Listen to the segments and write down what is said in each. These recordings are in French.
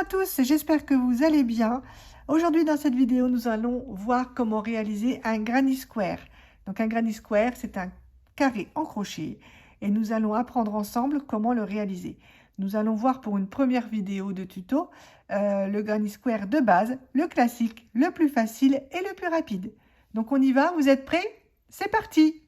à tous, j'espère que vous allez bien. Aujourd'hui dans cette vidéo, nous allons voir comment réaliser un granny square. Donc un granny square, c'est un carré en crochet et nous allons apprendre ensemble comment le réaliser. Nous allons voir pour une première vidéo de tuto le granny square de base, le classique, le plus facile et le plus rapide. Donc on y va, vous êtes prêts? C'est parti!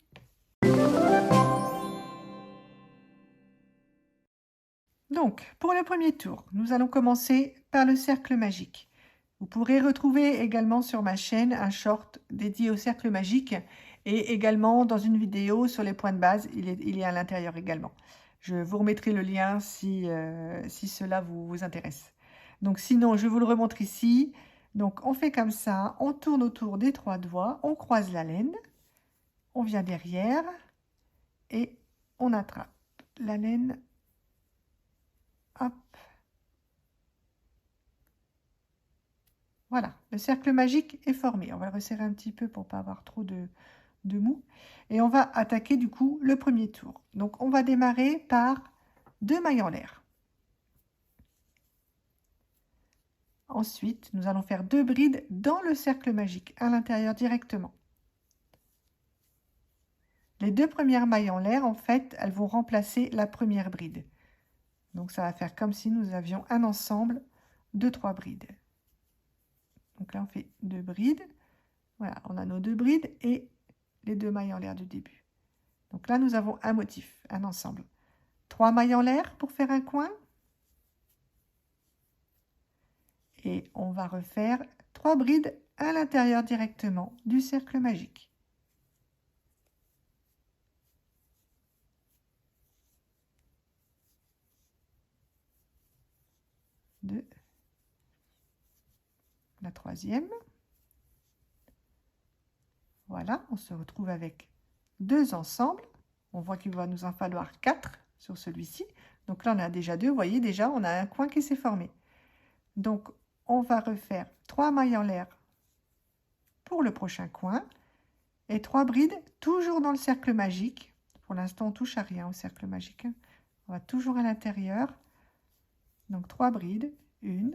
Donc, pour le premier tour, nous allons commencer par le cercle magique. Vous pourrez retrouver également sur ma chaîne un short dédié au cercle magique et également dans une vidéo sur les points de base, il est à l'intérieur également. Je vous remettrai le lien si cela vous intéresse. Donc sinon, je vous le remontre ici. Donc on fait comme ça, on tourne autour des 3 doigts, on croise la laine, on vient derrière et on attrape la laine. Hop. Voilà, le cercle magique est formé. On va le resserrer un petit peu pour ne pas avoir trop de mou. Et on va attaquer du coup le premier tour. Donc on va démarrer par 2 mailles en l'air. Ensuite, nous allons faire 2 brides dans le cercle magique, à l'intérieur directement. Les 2 premières mailles en l'air, en fait, elles vont remplacer la première bride. Donc ça va faire comme si nous avions un ensemble de 3 brides. Donc là, on fait 2 brides. Voilà, on a nos 2 brides et les 2 mailles en l'air du début. Donc là, nous avons un motif, un ensemble. 3 mailles en l'air pour faire un coin. Et on va refaire 3 brides à l'intérieur directement du cercle magique. Deux. La troisième. Voilà, on se retrouve avec 2 ensembles. On voit qu'il va nous en falloir 4 sur celui-ci. Donc là, on a déjà 2. Vous voyez, déjà, on a un coin qui s'est formé. Donc, on va refaire 3 mailles en l'air pour le prochain coin. Et 3 brides, toujours dans le cercle magique. Pour l'instant, on ne touche à rien au cercle magique. On va toujours à l'intérieur. Donc, 3 brides. 1,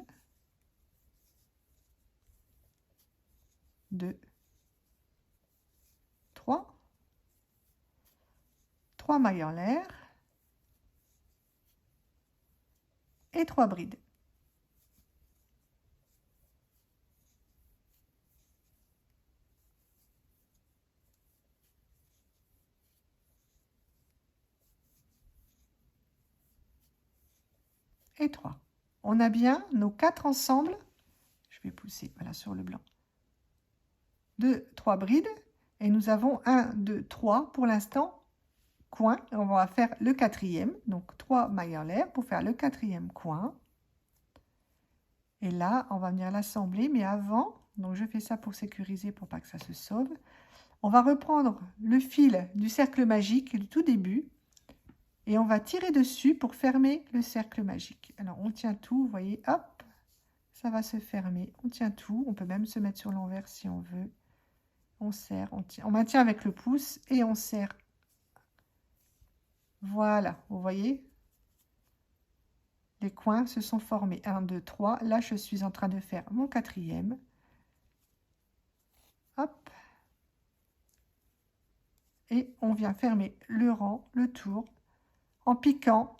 2, 3. 3 mailles en l'air. Et 3 brides. Et 3. On a bien nos 4 ensembles. Je vais pousser voilà, sur le blanc. 2, 3 brides. Et nous avons 1, 2, 3 pour l'instant coin. Et on va faire le 4e. Donc 3 mailles en l'air pour faire le 4e coin. Et là, on va venir l'assembler. Mais avant, donc je fais ça pour sécuriser, pour pas que ça se sauve. On va reprendre le fil du cercle magique du tout début. Et on va tirer dessus pour fermer le cercle magique. Alors, on tient tout, vous voyez, hop, ça va se fermer. On tient tout, on peut même se mettre sur l'envers si on veut. On serre, on maintient avec le pouce et on serre. Voilà, vous voyez, les coins se sont formés. 1, 2, 3. Là, je suis en train de faire mon 4e. Hop. Et on vient fermer le rang, le tour, en piquant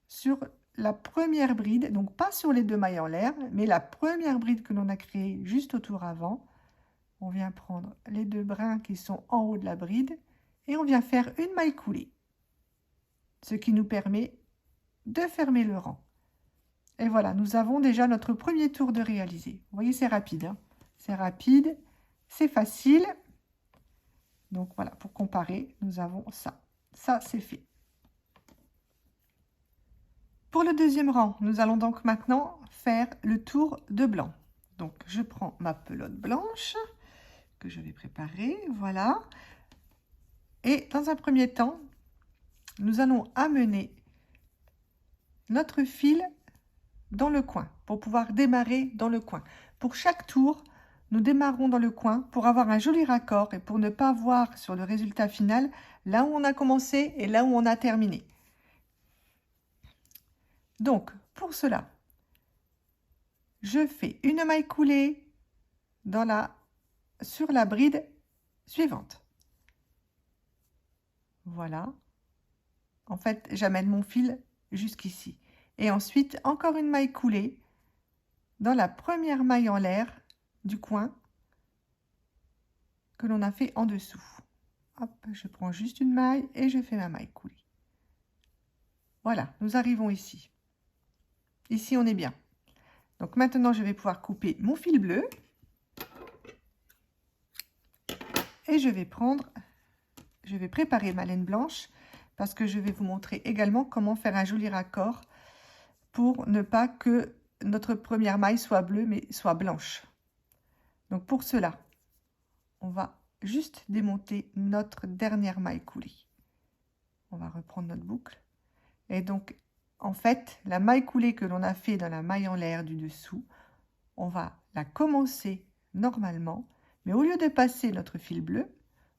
sur la première bride, donc pas sur les 2 mailles en l'air, mais la première bride que l'on a créée juste au tour avant. On vient prendre les 2 brins qui sont en haut de la bride et on vient faire une maille coulée, ce qui nous permet de fermer le rang. Et voilà, nous avons déjà notre premier tour de réalisé. Vous voyez, c'est rapide, hein, c'est rapide, c'est facile. Donc voilà, pour comparer, nous avons ça. Ça, c'est fait. Pour le deuxième rang, nous allons donc maintenant faire le tour de blanc. Donc, je prends ma pelote blanche que je vais préparer, voilà. Et dans un premier temps, nous allons amener notre fil dans le coin pour pouvoir démarrer dans le coin. Pour chaque tour, nous démarrons dans le coin pour avoir un joli raccord et pour ne pas voir sur le résultat final là où on a commencé et là où on a terminé. Donc, pour cela, je fais une maille coulée sur la bride suivante. Voilà. En fait, j'amène mon fil jusqu'ici. Et ensuite, encore une maille coulée dans la première maille en l'air du coin que l'on a fait en dessous. Hop, je prends juste une maille et je fais ma maille coulée. Voilà, nous arrivons ici. Ici, on est bien. Donc maintenant, je vais pouvoir couper mon fil bleu. Et je vais préparer ma laine blanche parce que je vais vous montrer également comment faire un joli raccord pour ne pas que notre première maille soit bleue mais soit blanche. Donc pour cela, on va juste démonter notre dernière maille coulée. On va reprendre notre boucle. Et donc, en fait, la maille coulée que l'on a fait dans la maille en l'air du dessous, on va la commencer normalement, mais au lieu de passer notre fil bleu,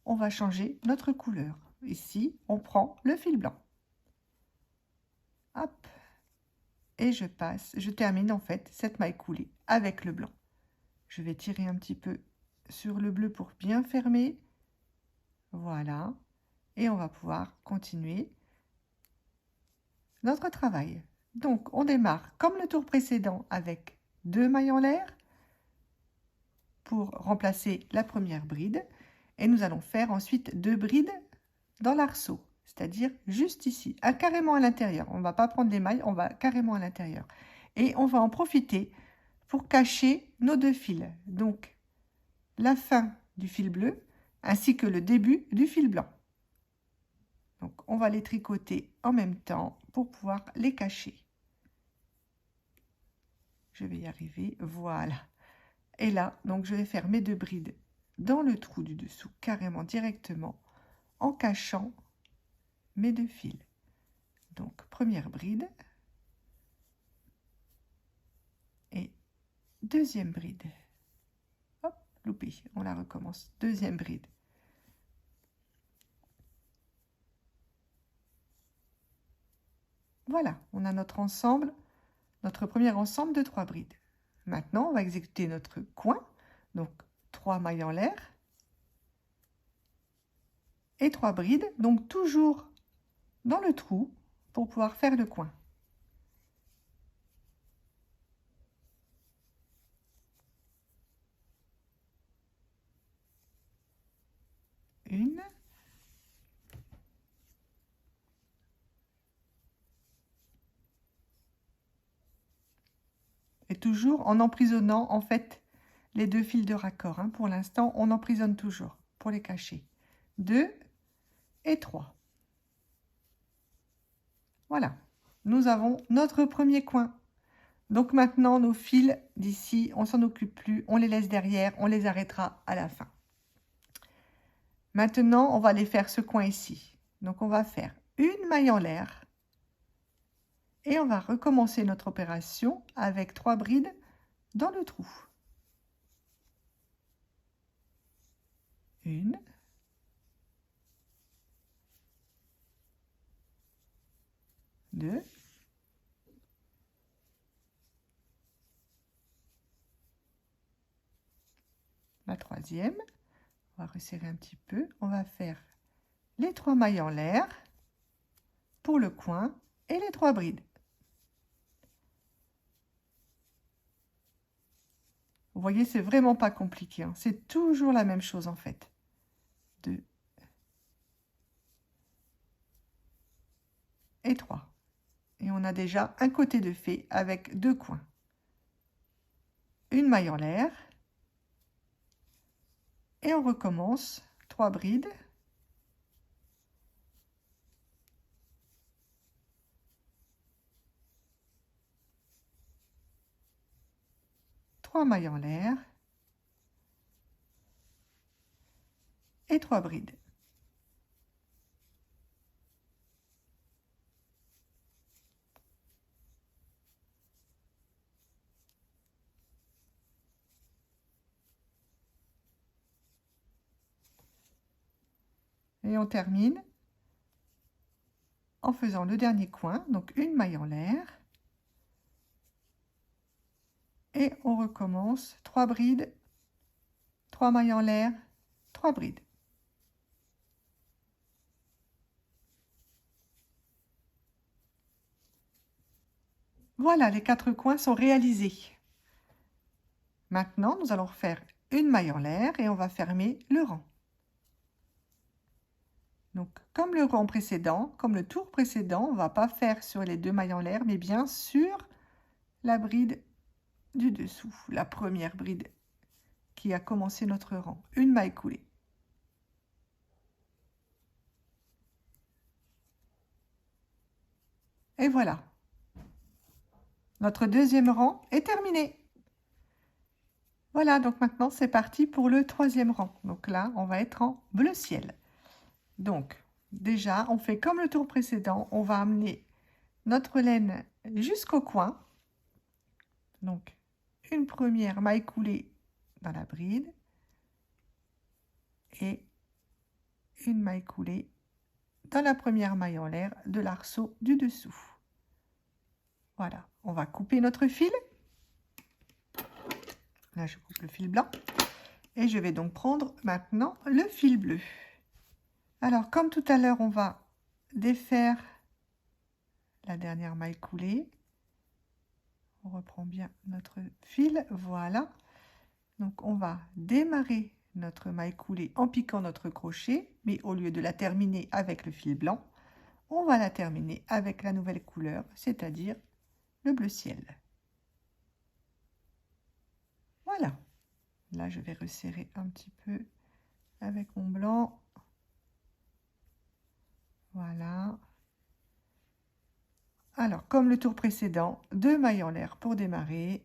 on va changer notre couleur. Ici, on prend le fil blanc. Hop. Et je termine en fait cette maille coulée avec le blanc. Je vais tirer un petit peu sur le bleu pour bien fermer. Voilà. Et on va pouvoir continuer notre travail. Donc, on démarre comme le tour précédent avec 2 mailles en l'air pour remplacer la première bride. Et nous allons faire ensuite 2 brides dans l'arceau, c'est-à-dire juste ici, carrément à l'intérieur. On ne va pas prendre les mailles, on va carrément à l'intérieur. Et on va en profiter pour cacher nos 2 fils. Donc, la fin du fil bleu ainsi que le début du fil blanc. Donc, on va les tricoter en même temps pour pouvoir les cacher. Je vais y arriver, voilà. Et là, donc, je vais faire mes 2 brides dans le trou du dessous, carrément directement, en cachant mes 2 fils. Donc, première bride et deuxième bride. Hop, loupé, on la recommence. Deuxième bride. Voilà, on a notre ensemble, notre premier ensemble de 3 brides. Maintenant, on va exécuter notre coin. Donc, 3 mailles en l'air et 3 brides. Donc, toujours dans le trou pour pouvoir faire le coin. Une. Et toujours en emprisonnant en fait les 2 fils de raccord. Hein. Pour l'instant, on emprisonne toujours pour les cacher. 2 et 3. Voilà, nous avons notre premier coin. Donc maintenant, nos fils d'ici, on s'en occupe plus, on les laisse derrière, on les arrêtera à la fin. Maintenant, on va aller faire ce coin ici. Donc, on va faire une maille en l'air et on va recommencer notre opération avec 3 brides dans le trou. Une. Deux. La troisième. On va resserrer un petit peu. On va faire les 3 mailles en l'air pour le coin et les 3 brides. Vous voyez, c'est vraiment pas compliqué. Hein. C'est toujours la même chose en fait. 2 et 3. Et on a déjà un côté de fait avec 2 coins. Une maille en l'air. Et on recommence 3 brides. Trois mailles en l'air. Et 3 brides. Et on termine en faisant le dernier coin, donc une maille en l'air. Et on recommence 3 brides, 3 mailles en l'air, 3 brides. Voilà, les 4 coins sont réalisés. Maintenant, nous allons refaire une maille en l'air et on va fermer le rang. Donc, comme le rang précédent, comme le tour précédent, on ne va pas faire sur les 2 mailles en l'air, mais bien sur la bride du dessous, la première bride qui a commencé notre rang. Une maille coulée. Et voilà. Notre deuxième rang est terminé. Voilà, donc maintenant c'est parti pour le troisième rang. Donc là, on va être en bleu ciel. Donc, déjà, on fait comme le tour précédent. On va amener notre laine jusqu'au coin. Donc, une première maille coulée dans la bride et une maille coulée dans la première maille en l'air de l'arceau du dessous. Voilà, on va couper notre fil. Là, je coupe le fil blanc. Et je vais donc prendre maintenant le fil bleu. Alors, comme tout à l'heure, on va défaire la dernière maille coulée. On reprend bien notre fil, voilà. Donc, on va démarrer notre maille coulée en piquant notre crochet, mais au lieu de la terminer avec le fil blanc, on va la terminer avec la nouvelle couleur, c'est-à-dire le bleu ciel. Voilà. Là, je vais resserrer un petit peu avec mon blanc. Voilà. Alors, comme le tour précédent, 2 mailles en l'air pour démarrer.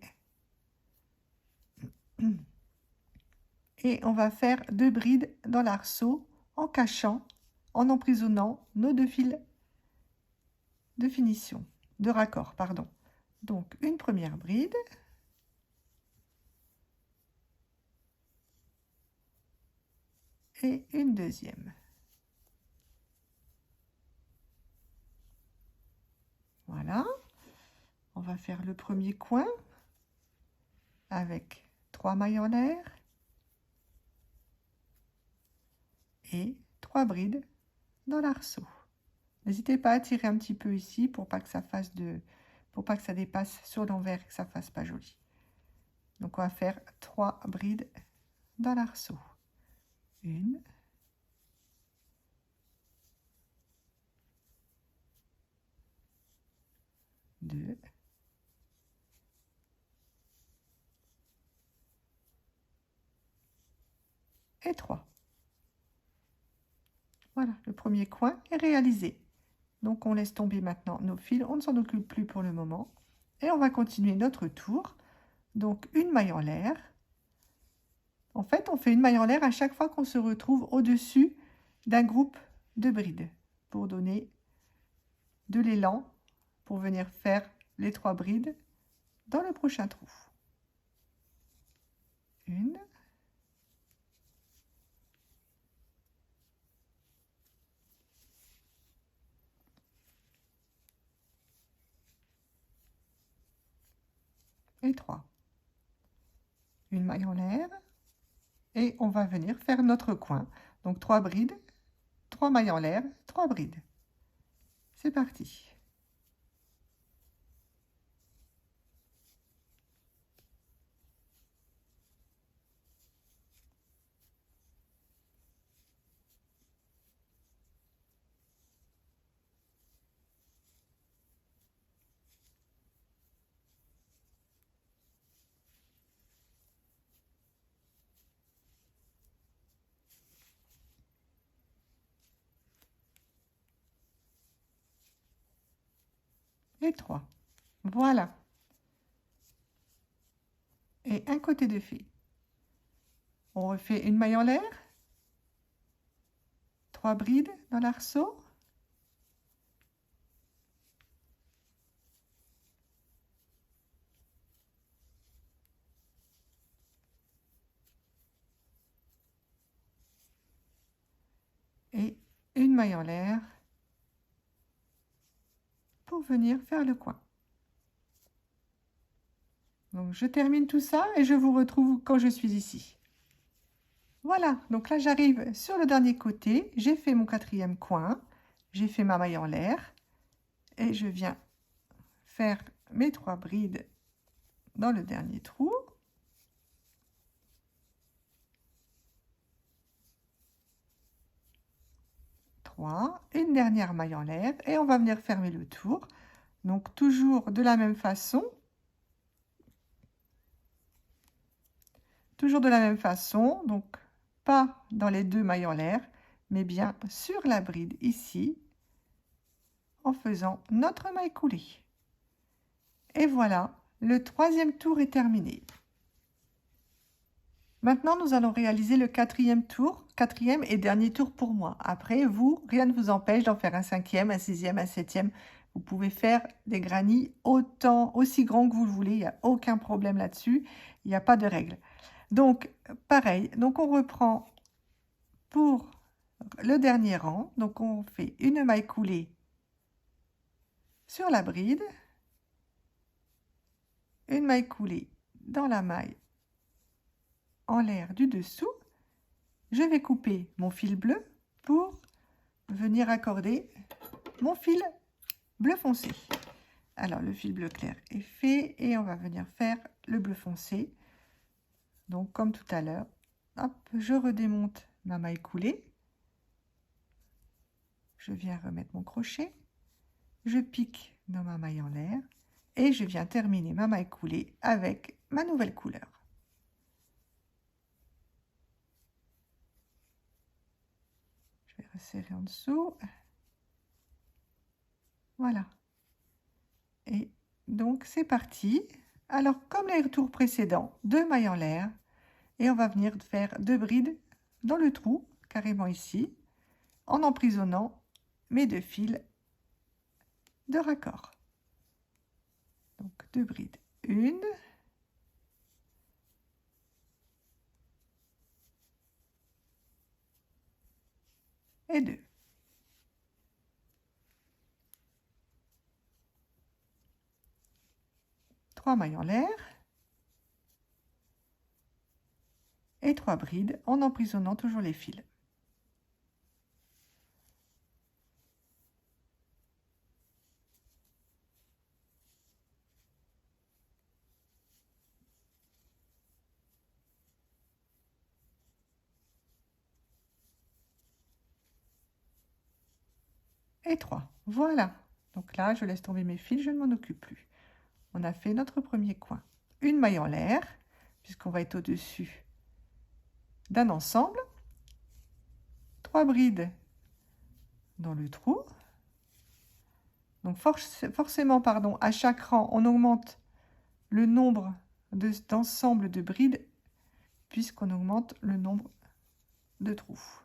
Et on va faire 2 brides dans l'arceau en cachant, en emprisonnant nos 2 fils de finition, de raccord, pardon. Donc, une première bride. Et une deuxième. Voilà. On va faire le premier coin avec 3 mailles en l'air et 3 brides dans l'arceau. N'hésitez pas à tirer un petit peu ici pour pas que ça fasse pour pas que ça dépasse sur l'envers et que ça fasse pas joli. Donc on va faire 3 brides dans l'arceau. 1, 2, et 3. Voilà, le premier coin est réalisé. Donc on laisse tomber maintenant nos fils, on ne s'en occupe plus pour le moment. Et on va continuer notre tour. Donc une maille en l'air. En fait, on fait une maille en l'air à chaque fois qu'on se retrouve au-dessus d'un groupe de brides pour donner de l'élan pour venir faire les 3 brides dans le prochain trou. 1, et 3. Une maille en l'air et on va venir faire notre coin. Donc 3 brides, 3 mailles en l'air, 3 brides. C'est parti. Et 3. Voilà. Et un côté de fait. On refait une maille en l'air, 3 brides dans l'arceau, et une maille en l'air pour venir faire le coin. Donc je termine tout ça et je vous retrouve quand je suis ici. Voilà, donc là j'arrive sur le dernier côté, j'ai fait mon 4e coin, j'ai fait ma maille en l'air et je viens faire mes 3 brides dans le dernier trou. Une dernière maille en l'air et on va venir fermer le tour. Donc toujours de la même façon. Toujours de la même façon, donc pas dans les 2 mailles en l'air, mais bien sur la bride ici, en faisant notre maille coulée. Et voilà, le 3e tour est terminé. Maintenant, nous allons réaliser le 4e tour, 4e et dernier tour pour moi. Après, vous, rien ne vous empêche d'en faire un 5e, un 6e, un 7e. Vous pouvez faire des granits aussi grands que vous le voulez, il n'y a aucun problème là-dessus, il n'y a pas de règle. Donc, pareil, donc on reprend pour le dernier rang. Donc, on fait une maille coulée sur la bride, une maille coulée dans la maille en l'air du dessous. Je vais couper mon fil bleu pour venir accorder mon fil bleu foncé. Alors, le fil bleu clair est fait et on va venir faire le bleu foncé. Donc, comme tout à l'heure, hop, je redémonte ma maille coulée. Je viens remettre mon crochet. Je pique dans ma maille en l'air et je viens terminer ma maille coulée avec ma nouvelle couleur. Je vais resserrer en dessous. Voilà. Et donc, c'est parti. Alors, comme les tours précédents, 2 mailles en l'air. Et on va venir faire 2 brides dans le trou, carrément ici, en emprisonnant mes 2 fils de raccord. Donc, 2 brides. 1. Et 2. Trois mailles en l'air. Et 3 brides en emprisonnant toujours les fils. Et 3. Voilà. Donc là, je laisse tomber mes fils, je ne m'en occupe plus. On a fait notre premier coin. Une maille en l'air, puisqu'on va être au-dessus d'un ensemble. 3 brides dans le trou. Donc forcément, pardon, à chaque rang, on augmente le nombre d'ensembles de brides, puisqu'on augmente le nombre de trous.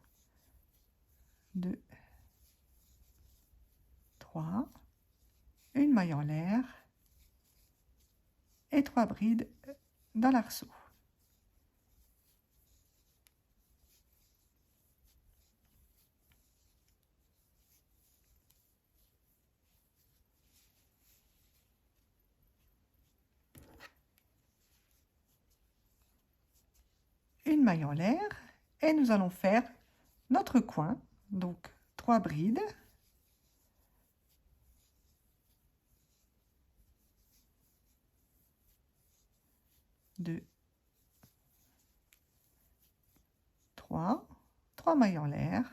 2, 3, une maille en l'air et 3 brides dans l'arceau. Une maille en l'air et nous allons faire notre coin, donc 3 brides. 2, 3, 3 mailles en l'air,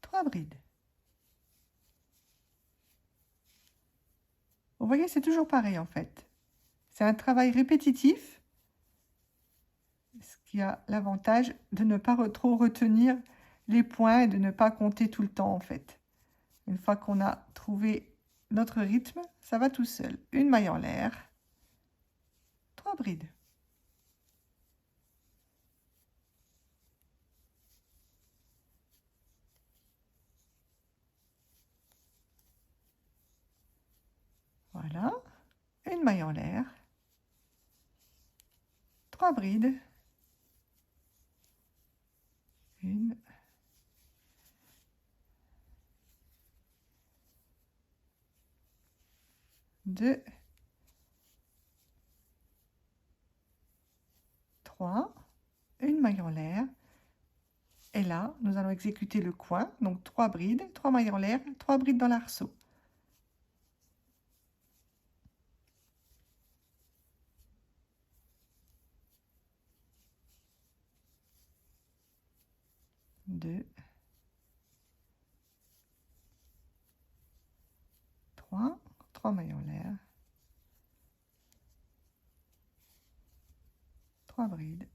3 brides. Vous voyez, c'est toujours pareil en fait. C'est un travail répétitif, ce qui a l'avantage de ne pas trop retenir les points et de ne pas compter tout le temps en fait. Une fois qu'on a trouvé notre rythme, ça va tout seul. Une maille en l'air, 3 brides. Voilà, une maille en l'air, 3 brides, 1, 2, 3, une maille en l'air. Et là, nous allons exécuter le coin, donc 3 brides, 3 mailles en l'air, 3 brides dans l'arceau. Deux, 3 mailles en l'air, 3 brides.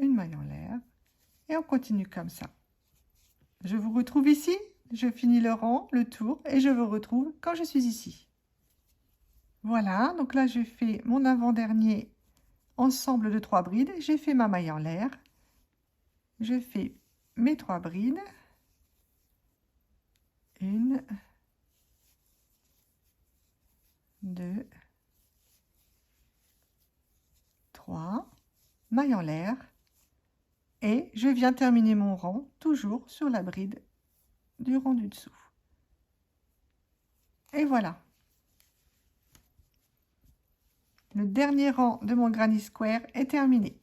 Une maille en l'air et on continue comme ça. Je vous retrouve ici, je finis le rang, le tour et je vous retrouve quand je suis ici. Voilà, donc là j'ai fait mon avant-dernier ensemble de 3 brides, j'ai fait ma maille en l'air, je fais mes 3 brides, 1, 2, 3, maille en l'air et je viens terminer mon rang toujours sur la bride du rang du dessous. Et voilà. Le dernier rang de mon granny square est terminé.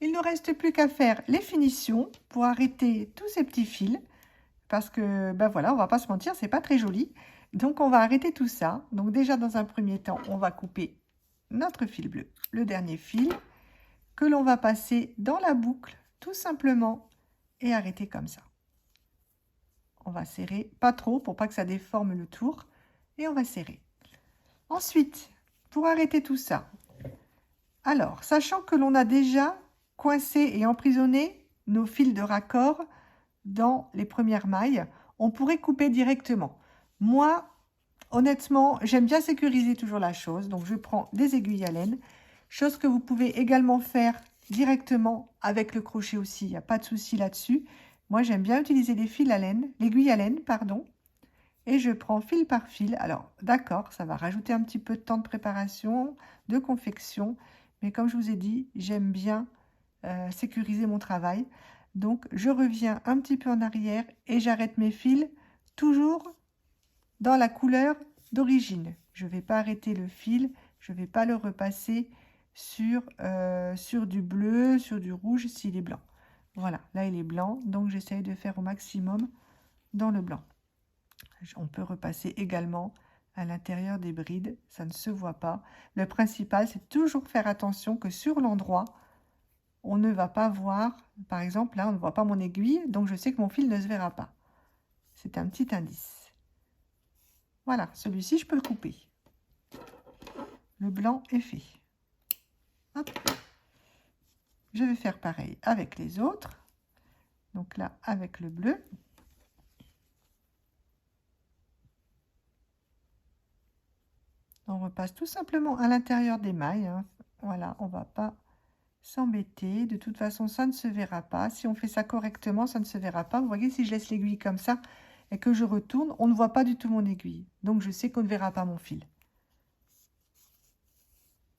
Il ne reste plus qu'à faire les finitions pour arrêter tous ces petits fils parce que ben voilà, on va pas se mentir, c'est pas très joli. Donc on va arrêter tout ça. Donc déjà dans un premier temps, on va couper notre fil bleu, le dernier fil que l'on va passer dans la boucle tout simplement et arrêter comme ça. On va serrer, pas trop pour pas que ça déforme le tour et on va serrer. Ensuite, pour arrêter tout ça, alors, sachant que l'on a déjà coincé et emprisonné nos fils de raccord dans les premières mailles, on pourrait couper directement. Moi, honnêtement, j'aime bien sécuriser toujours la chose, donc je prends des aiguilles à laine, chose que vous pouvez également faire directement avec le crochet aussi, il n'y a pas de souci là-dessus. Moi, j'aime bien utiliser les fils à laine, l'aiguille à laine, pardon, et je prends fil par fil. Alors, d'accord, ça va rajouter un petit peu de temps de préparation, de confection, mais comme je vous ai dit, j'aime bien sécuriser mon travail. Donc, je reviens un petit peu en arrière et j'arrête mes fils toujours dans la couleur d'origine. Je ne vais pas arrêter le fil, je ne vais pas le repasser sur du bleu, sur du rouge s'il est blanc. Voilà, là il est blanc, donc j'essaye de faire au maximum dans le blanc. On peut repasser également à l'intérieur des brides, ça ne se voit pas. Le principal, c'est toujours faire attention que sur l'endroit, on ne va pas voir, par exemple, là, on ne voit pas mon aiguille, donc je sais que mon fil ne se verra pas. C'est un petit indice. Voilà, celui-ci, je peux le couper. Le blanc est fait. Hop. Je vais faire pareil avec les autres. Donc là, avec le bleu. On repasse tout simplement à l'intérieur des mailles. Hein. Voilà, on ne va pas s'embêter. De toute façon, ça ne se verra pas. Si on fait ça correctement, ça ne se verra pas. Vous voyez, si je laisse l'aiguille comme ça et que je retourne, on ne voit pas du tout mon aiguille. Donc, je sais qu'on ne verra pas mon fil.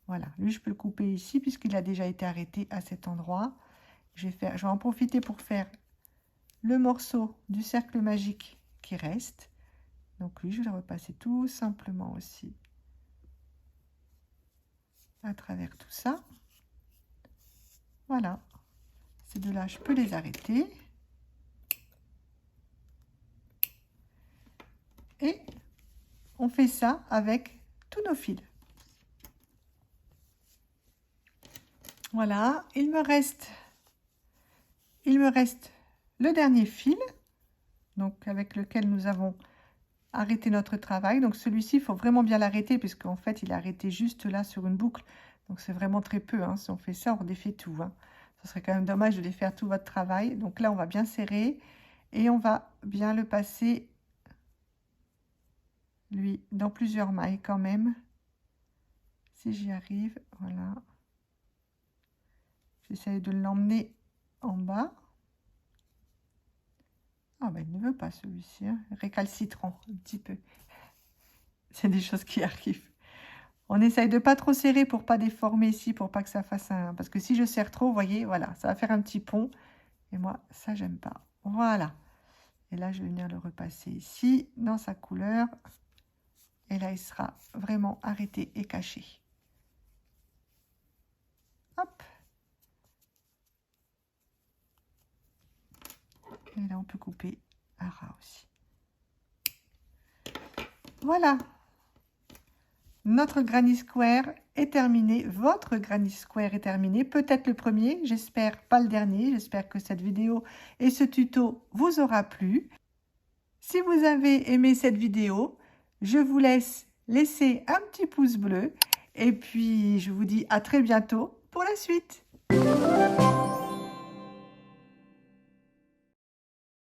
Voilà, lui, je peux le couper ici puisqu'il a déjà été arrêté à cet endroit. Je vais en profiter pour faire le morceau du cercle magique qui reste. Donc lui, je vais le repasser tout simplement aussi à travers tout ça. Voilà, ces deux-là, je peux les arrêter. Et on fait ça avec tous nos fils. Voilà, il me reste le dernier fil, donc avec lequel nous avons arrêté notre travail. Donc celui-ci, il faut vraiment bien l'arrêter puisqu'en fait, il est arrêté juste là sur une boucle. Donc c'est vraiment très peu. Hein. Si on fait ça, on défait tout. Hein. Ce serait quand même dommage de défaire tout votre travail. Donc là, on va bien serrer et on va bien le passer, lui, dans plusieurs mailles quand même. Si j'y arrive, voilà. J'essaye de l'emmener en bas. Ah ben il ne veut pas celui-ci, hein. Récalcitrant un petit peu. C'est des choses qui arrivent. On essaye de pas trop serrer pour pas déformer ici, pour pas que ça fasse un... Parce que si je serre trop, vous voyez, voilà, ça va faire un petit pont. Et moi, ça, j'aime pas. Voilà. Et là, je vais venir le repasser ici, dans sa couleur. Et là, il sera vraiment arrêté et caché. Hop. Et là, on peut couper un ras aussi. Voilà. Notre Granny Square est terminé. Votre Granny Square est terminé. Peut-être le premier, j'espère pas le dernier. J'espère que cette vidéo et ce tuto vous aura plu. Si vous avez aimé cette vidéo, je vous laisse laisser un petit pouce bleu. Et puis, je vous dis à très bientôt pour la suite.